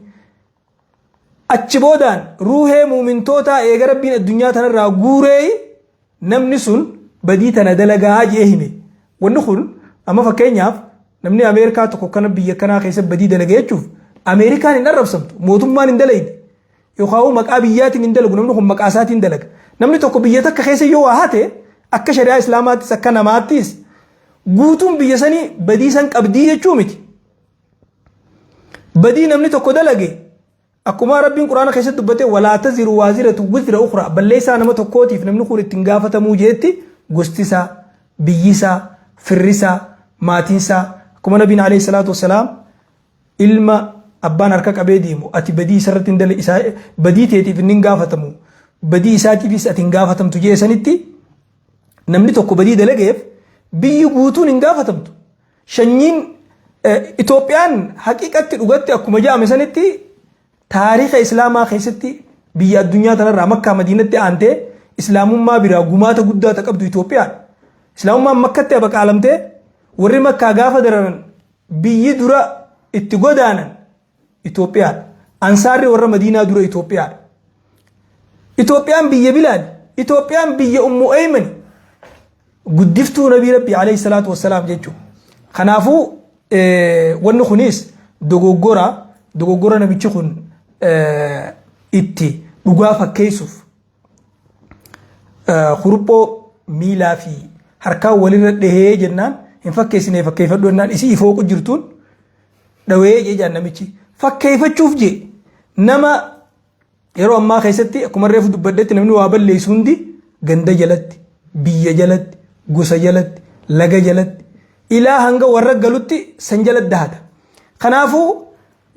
achi boodaan ruuhee muumintoota eega Rabbiin addunyaa tanarraa guuree namni sun badii tana dalagaa jee hime. Wanni kun amma fakkeenyaaf namni Ameerikaa tokko kana biyya kanaa keessa badii dalagee jechuuf Ameerikaan hin arrabsamtu mootummaan hin dalayne yookaan maqaa biyyaatiin hin dalagu namni kun maqaa isaatiin dalaga. Namni tokko biyya takka keessa yoo haate akka shari'aa islaamaattis akka namaattis guutuun biyya sanii badii san qabdii jechuu miti. Badii namni tokko dalage akkuma Rabbiin Quraana keessatti dubbate walaa taziru waaziratu wizra ukhra balleessaa nama tokkootiif namni kun ittiin gaafatamuu jeetti gostisaa biyyisaa firrisaa maatiinsaa akkuma Nabiin alayhi salaatu wassalaam ilma abbaan harka qabee deemu ati badii isarratti hin dalage isaa badii teetiif hin gaafatamu badii isaatiifis ati hin gaafatamtu jeesanitti namni tokko badii dalageef biyyi guutuun hin gaafatamtu. Shanyiin Itoophiyaan haqiiqatti dhugatti akkuma jaame sanitti taariikha islaamaa keessatti biyya addunyaa tanarraa Makkaa Madiinatti aantee islaamummaa biraa gumaata guddaa qabdu Itoophiyaan. Islaamummaan Makkatti abaqaalamtee warri Makkaa gaafa dararan biyyi dura itti godaanan Itoophiyaan. Ansaarri warra Madiinaa dura Itoophiyaan. Itoophiyaan biyya bilaad. Itoophiyaan biyya Ummu Ayman guddiftuu Nabii Rabbii alayhi salaatu wassalaam jechuudha. Kanaafuu wanni kunis dogoggora namichi kun itti dhugaa fakkeessuuf huruphoo miilaa fi harkaa walirra dhahee jennaan hin fakkeessine fakkeeffadhu jennaan isii ifooqu jirtuun dhawee jejaan namichi fakkeeffachuuf je nama yeroo ammaa keessatti akkuma reefu dubbaddetti namni waa balleessu hundi ganda jalatti biyya jalatti gosa jalatti laga jalatti ilaa hanga warra galutti san jalatti dahata. Kanaafuu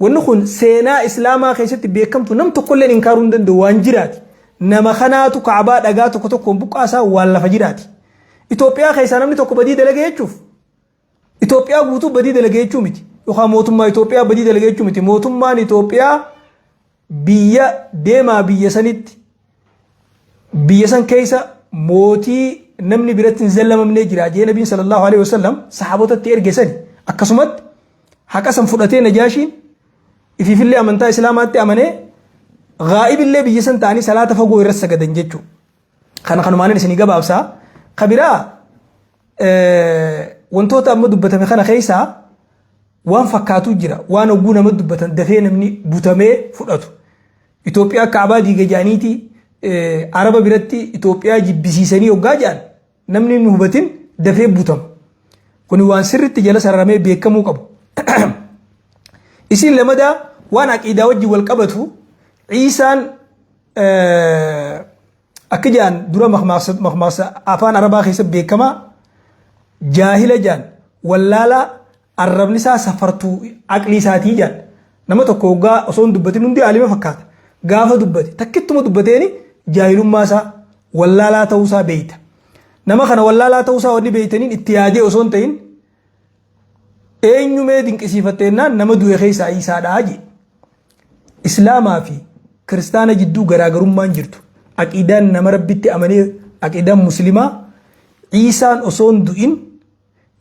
wanni kun seenaa islaamaa keessatti beekamtu nam tokkollee inkaaruu hin danda'u waan jiraati. Nama kanaatu Kaabaa dhagaa tokko tokkoon buqqaasaa waan lafa jiraati. Itoophiyaa keessaa namni tokko badii dalagee jechuuf Itoophiyaa guutuu badii dalagee jechuu miti. Yookaan mootummaa Itoophiyaa badii dalagee jechuu miti. Mootummaan Itoophiyaa biyya deemaa biyya sanitti biyya san keessa mootii namni biratti hin zallamamnee jira jee Nabiin sallallahu alaihi wasallam sahaabotatti erge sani akkasumatti haqa san fudhatee Najaashiin ififillee amantaa islaamaatti amanee gaa'ibillee biyya san ta'anii salaata fagoo irratti sagadan jechuudha. Kanumaan isinii gabaabsaa kabiraa wantoota amma dubbatame kana keessaa waan fakkaatu jira waan oguu nama dubbatan dafee namni butamee fudhatu. Itoophiyaa Kaabaa diiga jaaniitii Araba biratti Itoophiyaa jibbisiisanii hoggaa jaan namni hin hubatin dafee butama. Kuni waan sirriitti jala sararamee beekamuu qabu. Isin lamadaa waan aqiidaa wajjin wal qabatu Ciisaan akka jaan dura maqmaasa afaan Arabaa keessatti beekamaa jaahila jaan wallaalaa arrabni isaa safartuu aqlii isaatii jaan nama tokko hoggaa osoo hin dubbatin hundi aalima fakkaata. Gaafa dubbate takkittuma dubbateeni jaahilummaa isaa wallaalaa ta'uu isaa beeyta. Nama kana wallaalaa ta'uu isaa wanni beeytaniin itti yaadee osoo hin ta'in eenyumee dinqisiifatteenaan nama du'e keessaa Iisaadhaa je. Islaamaa fi kiristaana jidduu garaagarummaan jirtu. Aqiidaan nama rabbitti amanee aqiidaan muslimaa Iisaan osoo hin du'in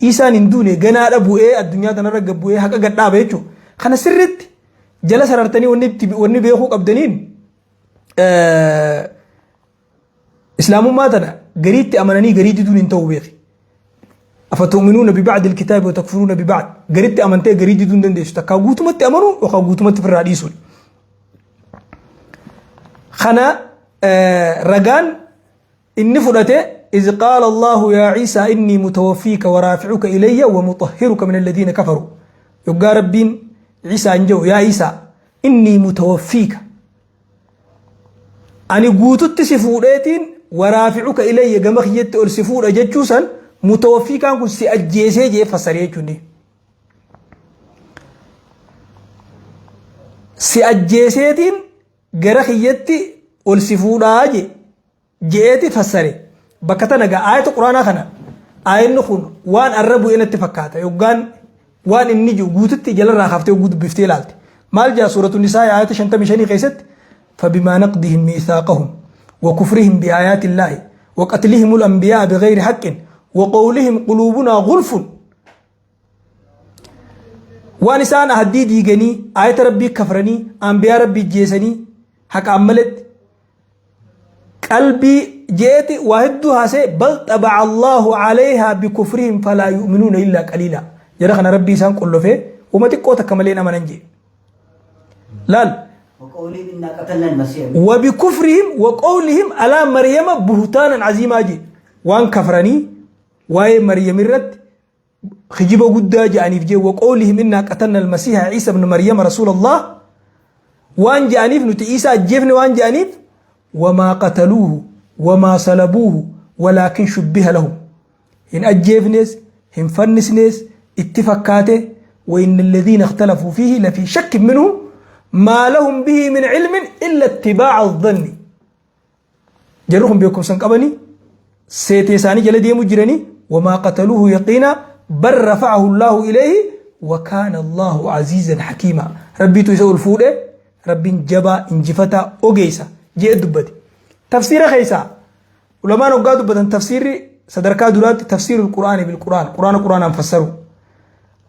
Iisaan hin duune ganaadha bu'ee addunyaa kanarra gabbu'ee haqa gadhaaba jechuudha. Kana sirriitti jala sarartanii wanni beekuu qabdaniin islaamummaa tana gariitti amananii garii diduun hin ta'u beeki. أفتؤمنون ببعض الكتاب وتكفرون ببعض قريت أمنتي قريت دون دندش تكا قوتمت أمنوا وخا قوتمت في الرئيسون خنا رجان إني فلته إذ قال الله يا عيسى إني متوفيك ورافعك إلي ومطهرك من الذين كفروا يقال ربين عيسى أنجو يا عيسى إني متوفيك أني قوتت سفورتين ورافعك إلي قمخ جت أرسفور أججوسا متوفيك أنكو سأجيسي جي فسريتوني سأجيسيتين قرخ جت أرسفور أجي جيتي فسري بكتنا آية القرآن خنا آية نخون وان الربو إن اتفقاتا يقان وان النجو قوتت جل راخفت وقود بفتيلالت مال جاء سورة النساء آية شنطة مشاني قيست فبما نقضهم ميثاقهم وكفرهم بآيات الله وقتلهم الأنبياء بغير حق وقولهم قلوبنا غلف وانسان أهديد يغني آية ربي كفرني أنبياء ربي جيسني حق عملت قلبي جيت واحدها سي بل طبع الله عليها بكفرهم فلا يؤمنون إلا قليلا جرخنا ربي سان كله فيه وما تقوت كمالين أما ننجي لال وبكفرهم وقولهم على مريم بهتانا عظيما جي وان كفرني واي مريم الرد خجيب قدا جانيف جي وقولهم إنا قتلنا المسيح عيسى بن مريم رسول الله وان جانيف نتي عيسى جيفني وان جانيف وما قتلوه وما صلبوه ولكن شبه لهم إن أجيفنس هم فنسنس اتفاقاته وإن الذين اختلفوا فيه لفي شك منه ما لهم به من علم إلا اتباع الظن جرهم بيكم سنقبني سيتيساني جلدي مجرني وما قتلوه يقينا بل رفعه الله إليه وكان الله عزيزا حكيما ربي تسأل الفوله ربي جبا انجفتا أوغيسا جاء دبتي تفسير خيسا ولما نقاد بدن تفسير صدركا دولات تفسير القرآن بالقرآن قرآن فسروا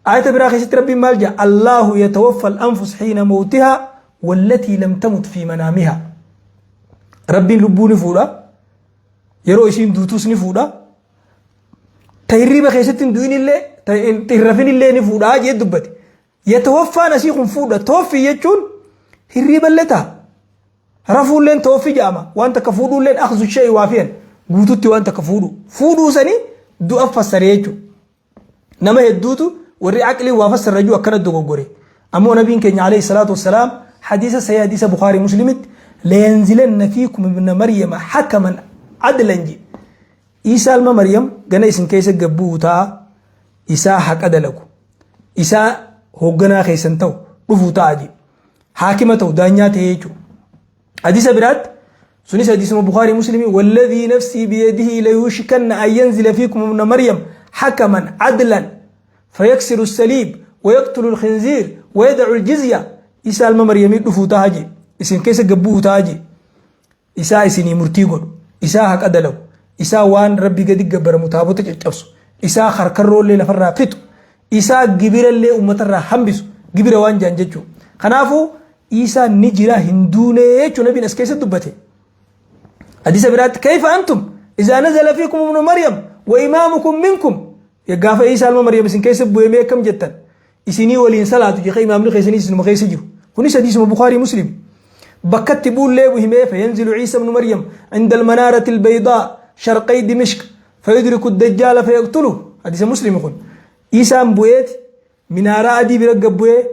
آية براخيسة ربي مالجا الله يتوفى الأنفس حين موتها والتي لم تمت في منامها ربي لبوني فولا يرو إسين دوتوس نفولا تهريب خيسة دوين اللي تهرفين اللي نفولا جاء دبتي يتوفى نسيخ فولا توفي يجون هريب اللتا رفول لين توفي جاما وانت كفودو لين أخذ الشيء وافيا قوتوتي وانت كفودو فودو سني دو أفسر يجو نما يدوتو وري عقلي وافسر رجو أكنت دو غوري أمو نبي كان عليه الصلاة والسلام حديث سيحديث بخاري مسلم لينزلن فيكم ابن مريم حكما عدلا جي إيسا الما مريم غنا اسم كيسا قبوتا إيسا حق أدلكو إيسا هوغنا خيسنتو رفوتا جي حاكمتو دانياته يجو حديث برات سنيس حديث البخاري مسلم والذي نفسي بيده ليوشكن أن ينزل فيكم ابن مريم حكما عدلا فيكسر السليب ويقتل الخنزير ويدع الجزية إسا المريم يدفو تاجي إسن كيس قبوه تاجي إسا إسني مرتيقون إسا حق أدلو إسا وان ربي قد قبر متابطة جبسو إسا خركرو اللي لفر فتو إسا قبير اللي أمت الرا حنبسو قبير وان جانججو خنافو إيسا نجرا هندوني يجو نبي نسكيسة دبته حديث برات كيف أنتم إذا نزل فيكم ابن مريم وإمامكم منكم يقاف إيسا المريم مريم سن كيسة بويمي كم جتا إسيني ولين صلاة جيخي إمام لخيسني سن مخيس جيو هنيس حديث البخاري مسلم بكت بول ليه وهمي فينزل عيسى بن مريم عند المنارة البيضاء شرقي دمشق فيدرك الدجال فيقتله حديث مسلم يقول إيسا بويت منارة أدي برقب بويت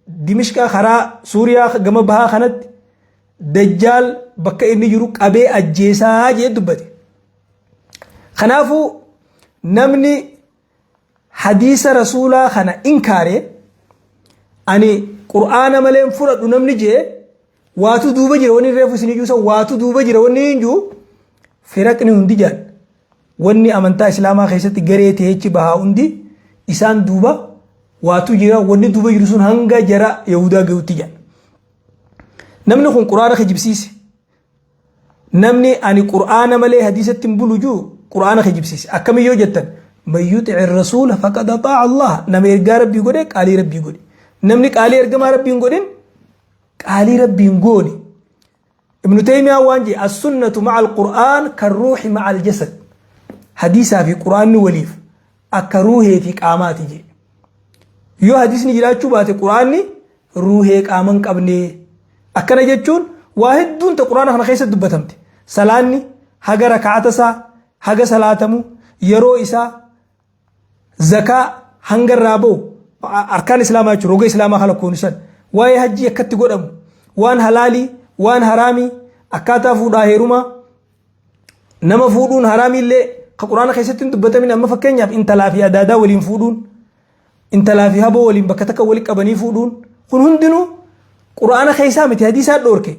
دمشق خرا سوريا قم بها خنت دجال بكا إني يروك أبي أجيسا جي دبتي خنافو نمني حديث رسولا خنا إنكاري أني قرآن ملين فرد نمني جي واتو دوبا جيرا وني ريفو سنجوسا واتو دوبا جيرا وني نجو فرقني هندي جان وني أمنتا إسلاما خيستي غريتي هيتي بها هندي إسان دوبا واتو جيرا وني دوبا جيرسون هنگا جرا يهودا غوتي جان نمني خون قرآن خجبسيسي نمني أني قرآن ملي حديثة تنبولو جو قرآن خجبسيسي أكمي يو جتن من يطع الرسول فقد أطاع الله نمي إرقى ربي يقولي قالي ربي يقولي نمني قالي إرقى ما ربي يقولي قالي ربي يقولي ابن تيمية وانجي السنة مع القرآن كالروح مع الجسد حديثة في قرآن وليف أكروهي في قاماتي جي يو حديثني جلاتشو باتي قرآني روحي قامان قبني أكنا جتشون واحد دون تا قرآن خنا خيسة دبتمتي سلاني haga rak'ata isaa haga salaatamu yeroo isaa zakaa hanga raaboo arkaan islaamaa jechuudha roga islaamaa kala koonisan waa'ee hajjii akkatti godhamu waan halaalii waan haraamii akkaataa fuudhaa heerumaa nama fuudhuun haraamii illee ka quraana keessatti hin dubbatamin amma fakkeenyaaf intalaa fi adaadaa waliin fuudhuun intalaa fi haboo waliin bakka takka waliin qabanii fuudhuun kun hundinuu quraana keessaa miti hadiisaa dhoorke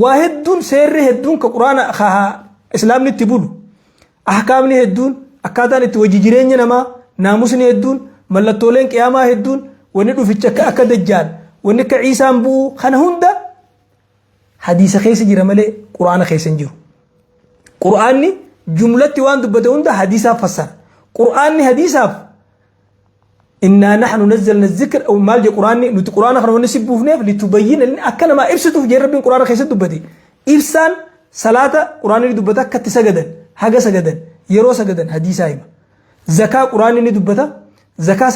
waa hedduun seerri hedduun ka quraana islaamni itti bulu ahkaamni hedduun akkaataan itti wajji jireenya namaa naamusni hedduun mallattooleen qiyaamaa hedduun wanni dhuficha akka dajjaal wanni akka ciisaan bu'u kana hunda hadiisa keessa jira malee quraana keessa hin jiru quraanni jumlatti waan dubbate hunda hadiisaaf fassara quraanni hadiisaaf inna nahnu nazzalna dhikr aw mal je quraanni nuti quraana kana wanni sibbuufneef litubayyina lin akka ma ibsituuf je rabbiin quraana keessa dubbate ibsaan salaata quraanni dubbata akkatti sagadan haga sagadan yeroo sagadan hadiisa hima zakaa quraanni dubbata zakaa